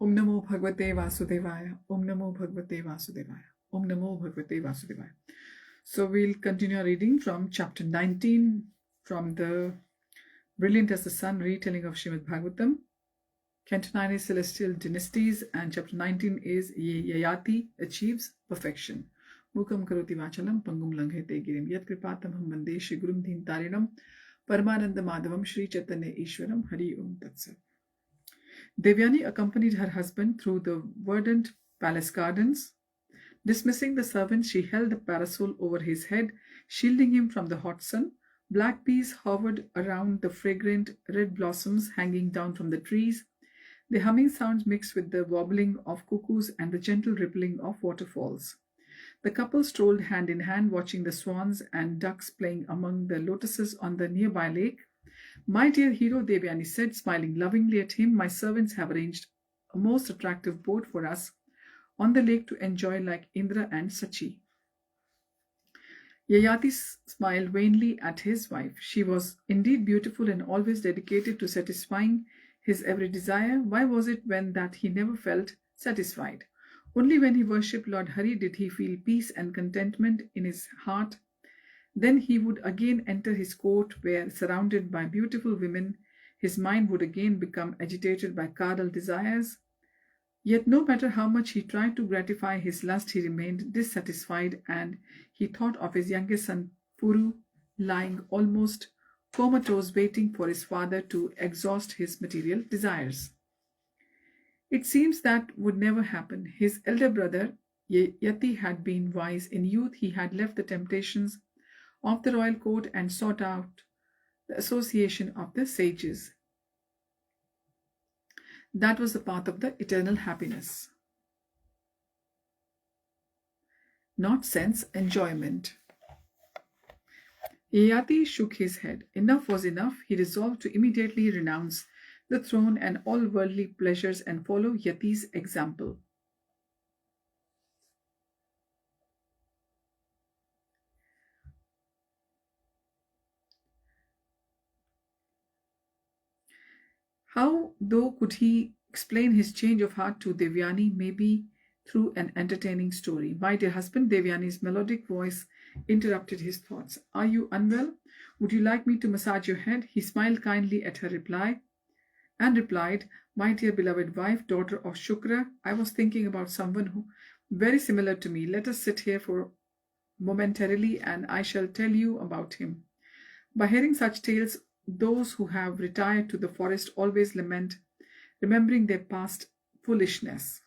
Om Namo Bhagavate Vasudevaya. Om Namo Bhagavate Vasudevaya. Om Namo Bhagavate Vasudevaya. So we'll continue reading from chapter 19 from the Brilliant as the Sun retelling of Śrīmad Bhāgavatam. Canto 9 is Celestial Dynasties and chapter 19 is Yayati achieves perfection. Mukam karoti vachalam pangum langhete girim yat kripatam ham vande Shri Gurum Dhin Tarinam Paramananda Madhavam Shri Chaitanya Ishwaram Hari Om Tatsat. Devyani accompanied her husband through the verdant palace gardens. Dismissing the servants, she held the parasol over his head, shielding him from the hot sun. Black bees hovered around the fragrant red blossoms hanging down from the trees. The humming sounds mixed with the wobbling of cuckoos and the gentle rippling of waterfalls. The couple strolled hand in hand, watching the swans and ducks playing among the lotuses on the nearby lake. "My dear hero," Devyani said, smiling lovingly at him, "my servants have arranged a most attractive boat for us on the lake to enjoy like Indra and Sachi." Yayati smiled vainly at his wife. She was indeed beautiful and always dedicated to satisfying his every desire. Why was it when that he never felt satisfied? Only when he worshipped Lord Hari did he feel peace and contentment in his heart. Then he would again enter his court where, surrounded by beautiful women, his mind would again become agitated by carnal desires. Yet no matter how much he tried to gratify his lust, he remained dissatisfied, and he thought of his youngest son Puru lying almost comatose, waiting for his father to exhaust his material desires. It seems that would never happen. His elder brother Yayati had been wise. In youth he had left the temptations of the royal court and sought out the association of the sages. That was the path of the eternal happiness, not sense enjoyment. Yayati shook his head. Enough was enough. He resolved to immediately renounce the throne and all worldly pleasures and follow Yati's example. How, though, could he explain his change of heart to Devyani? Maybe through an entertaining story. "My dear husband," Devyani's melodic voice interrupted his thoughts. "Are you unwell? Would you like me to massage your head?" He smiled kindly at her reply and replied, "My dear beloved wife, daughter of Shukra, I was thinking about someone who very similar to me. Let us sit here for momentarily and I shall tell you about him." By hearing such tales, those who have retired to the forest always lament, remembering their past foolishness.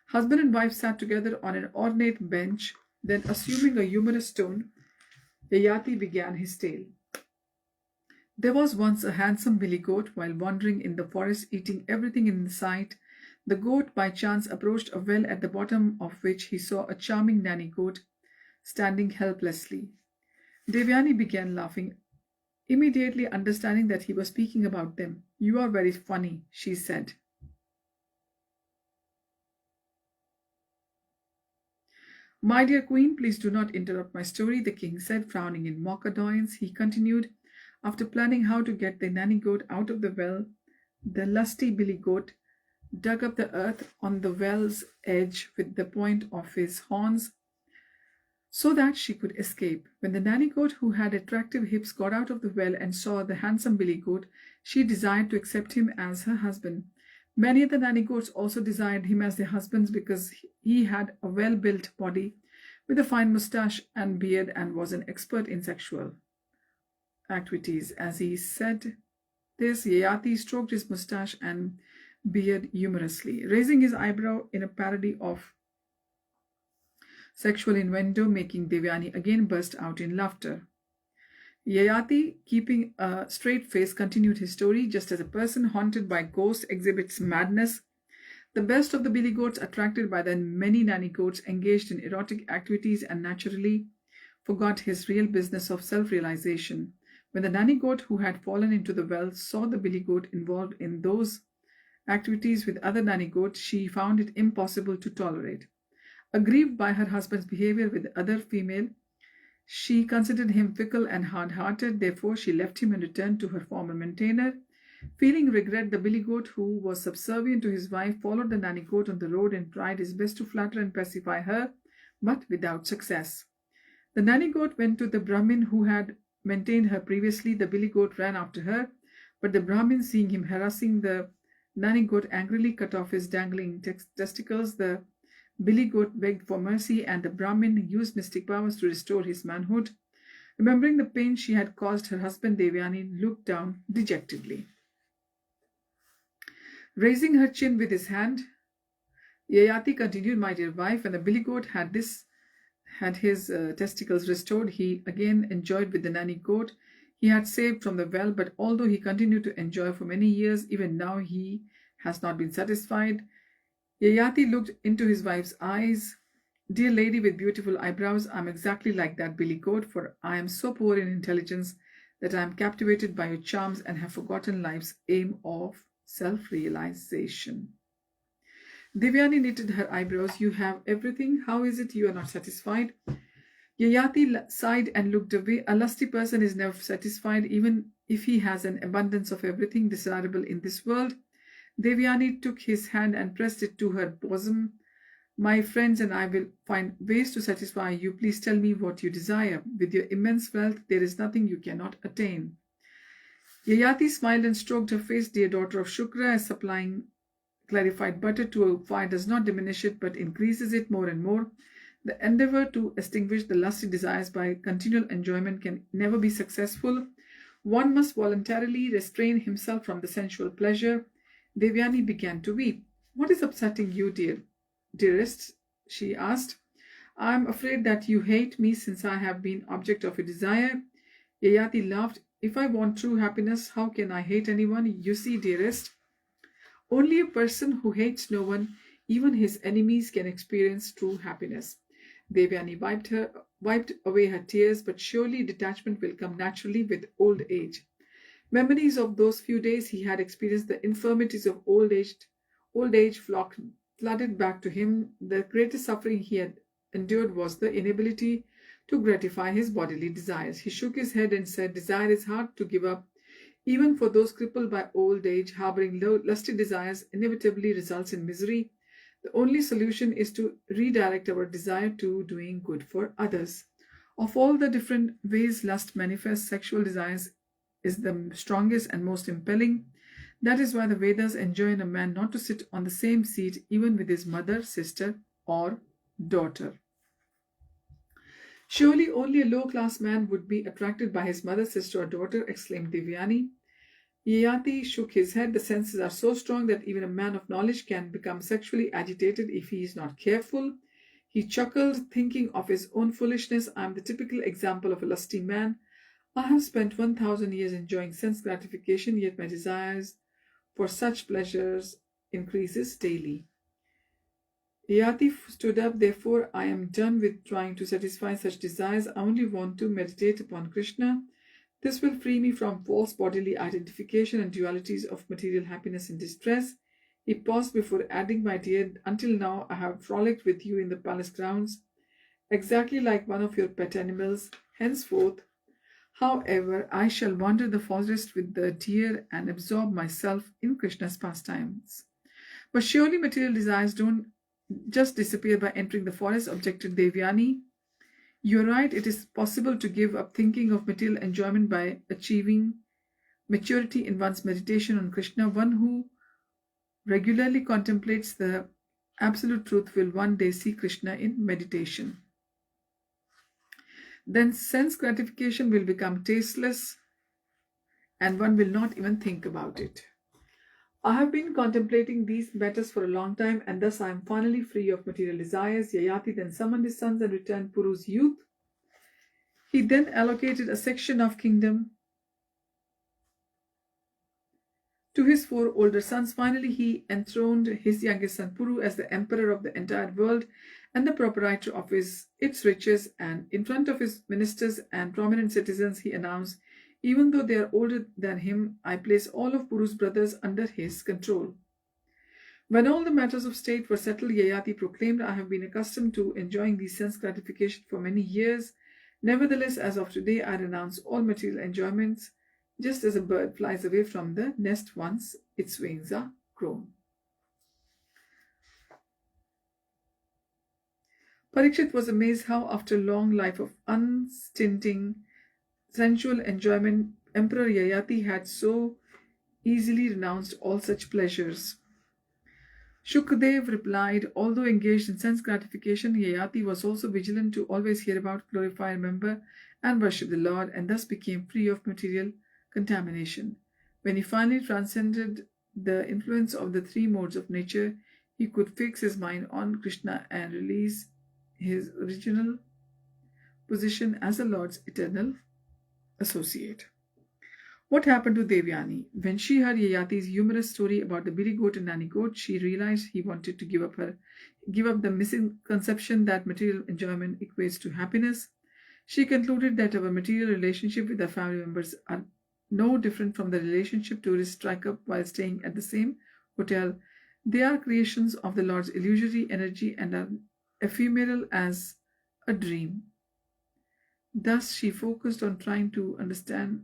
Husband and wife sat together on an ornate bench. Then, assuming a humorous tone, Yayati began his tale. There was once a handsome billy goat. While wandering in the forest, eating everything in sight, the goat by chance approached a well at the bottom of which he saw a charming nanny goat standing helplessly. Devyani began laughing, immediately understanding that he was speaking about them. "You are very funny," she said. "My dear queen, please do not interrupt my story," the king said, frowning in mock annoyance. He continued, "After planning how to get the nanny goat out of the well, the lusty billy goat dug up the earth on the well's edge with the point of his horns so that she could escape. When the nanny goat, who had attractive hips, got out of the well and saw the handsome billy goat, she desired to accept him as her husband. Many of the nanny goats also desired him as their husbands because he had a well-built body with a fine mustache and beard and was an expert in sexual activities." As he said this, Yayati stroked his mustache and beard humorously, raising his eyebrow in a parody of sexual innuendo, making Devyani again burst out in laughter. Yayati, keeping a straight face, continued his story. "Just as a person haunted by ghosts exhibits madness, the best of the billy goats, attracted by the many nanny goats, engaged in erotic activities and naturally forgot his real business of self-realization. When the nanny goat, who had fallen into the well, saw the billy goat involved in those activities with other nanny goats, she found it impossible to tolerate. Aggrieved by her husband's behavior with the other female, she considered him fickle and hard-hearted. Therefore, she left him and returned to her former maintainer. Feeling regret, the billy goat, who was subservient to his wife, followed the nanny goat on the road and tried his best to flatter and pacify her, but without success. The nanny goat went to the Brahmin who had maintained her previously. The billy goat ran after her, but the Brahmin, seeing him harassing the nanny goat, angrily cut off his dangling testicles. The billy goat begged for mercy, and the Brahmin used mystic powers to restore his manhood. Remembering the pain she had caused her husband, Devyani looked down dejectedly. Raising her chin with his hand, Yayati continued, "My dear wife, when the billy goat had his testicles restored, he again enjoyed with the nanny goat he had saved from the well, but although he continued to enjoy for many years, even now he has not been satisfied." Yayati looked into his wife's eyes. "Dear lady with beautiful eyebrows, I am exactly like that billy goat, for I am so poor in intelligence that I am captivated by your charms and have forgotten life's aim of self-realization." Devyani knitted her eyebrows. "You have everything. How is it you are not satisfied?" Yayati sighed and looked away. "A lusty person is never satisfied, even if he has an abundance of everything desirable in this world." Devyani took his hand and pressed it to her bosom. "My friends and I will find ways to satisfy you. Please tell me what you desire. With your immense wealth, there is nothing you cannot attain." Yayati smiled and stroked her face. "Dear daughter of Shukra, as supplying clarified butter to a fire does not diminish it but increases it more and more, the endeavor to extinguish the lusty desires by continual enjoyment can never be successful. One must voluntarily restrain himself from the sensual pleasure." Devyani began to weep. "What is upsetting you, dearest?" she asked. "I am afraid that you hate me since I have been object of your desire." Yayati laughed. "If I want true happiness, how can I hate anyone? You see, dearest, only a person who hates no one, even his enemies, can experience true happiness." Devyani wiped away her tears, "But surely detachment will come naturally with old age." Memories of those few days he had experienced, the infirmities of old age flooded back to him. The greatest suffering he had endured was the inability to gratify his bodily desires. He shook his head and said, "Desire is hard to give up. Even for those crippled by old age, harboring lusty desires inevitably results in misery. The only solution is to redirect our desire to doing good for others." Of all the different ways lust manifests, sexual desires is the strongest and most impelling. That is why the Vedas enjoin a man not to sit on the same seat even with his mother, sister, or daughter. "Surely only a low-class man would be attracted by his mother, sister, or daughter," exclaimed Devyani. Yayati shook his head. "The senses are so strong that even a man of knowledge can become sexually agitated if he is not careful." He chuckled, thinking of his own foolishness. "I am the typical example of a lusty man. I have spent 1,000 years enjoying sense gratification, yet my desires for such pleasures increases daily." Yayati stood up. "Therefore, I am done with trying to satisfy such desires. I only want to meditate upon Krishna. This will free me from false bodily identification and dualities of material happiness and distress." He paused before adding, "My dear, until now I have frolicked with you in the palace grounds, exactly like one of your pet animals. Henceforth, however, I shall wander the forest with the deer and absorb myself in Krishna's pastimes." "But surely material desires don't just disappear by entering the forest," objected Devyani. "You're right, it is possible to give up thinking of material enjoyment by achieving maturity in one's meditation on Krishna. One who regularly contemplates the absolute truth will one day see Krishna in meditation. Then sense gratification will become tasteless and one will not even think about it. I have been contemplating these matters for a long time, and thus I am finally free of material desires." Yayati then summoned his sons and returned Puru's youth. He then allocated a section of kingdom to his 4 older sons. Finally, he enthroned his youngest son Puru as the emperor of the entire world and the proprietor of its riches, and in front of his ministers and prominent citizens he announced, "Even though they are older than him, I place all of Puru's brothers under his control." When all the matters of state were settled, Yayati proclaimed, "I have been accustomed to enjoying these sense gratification for many years. Nevertheless, as of today, I renounce all material enjoyments. just as a bird flies away from the nest once its wings are grown. Parikshit was amazed how, after a long life of unstinting sensual enjoyment, Emperor Yayati had so easily renounced all such pleasures. Shukdev replied, although engaged in sense gratification, Yayati was also vigilant to always hear about, glorify, remember, and worship the Lord, and thus became free of material contamination. When he finally transcended the influence of the three modes of nature, he could fix his mind on Krishna and release his original position as the Lord's eternal associate. What happened to Devyani? When she heard Yayati's humorous story about the billy goat and nanny goat, she realized he wanted to give up the misconception that material enjoyment equates to happiness. She concluded that our material relationship with our family members are no different from the relationship tourists strike up while staying at the same hotel. They are creations of the Lord's illusory energy and are ephemeral as a dream. Thus, she focused on trying to understand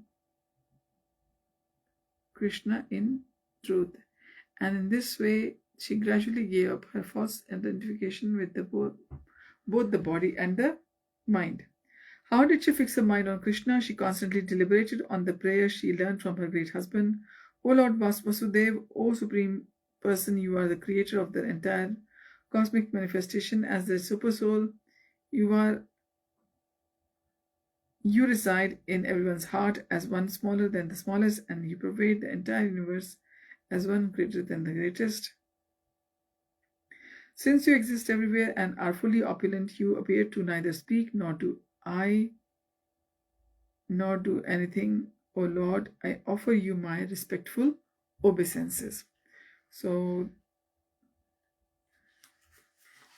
Krishna in truth, and in this way she gradually gave up her false identification with both the body and the mind. How did she fix her mind on Krishna? She constantly deliberated on the prayer she learned from her great husband. O Lord Vasudev, O Supreme Person, you are the creator of the entire cosmic manifestation. As the super soul, you reside in everyone's heart as one smaller than the smallest, and you pervade the entire universe as one greater than the greatest. Since you exist everywhere and are fully opulent, you appear to neither speak nor do anything. O Lord, I offer you my respectful obeisances. So,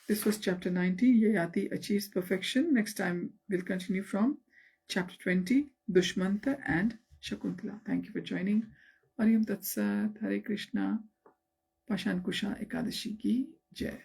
this was chapter 90. Yayati achieves perfection. Next time we'll continue from Chapter 20, Dushmanta and Shakuntala. Thank you for joining. Ariam Tat Sat, Hare Krishna, Pashan Kusha Ekadashi Ki Jai.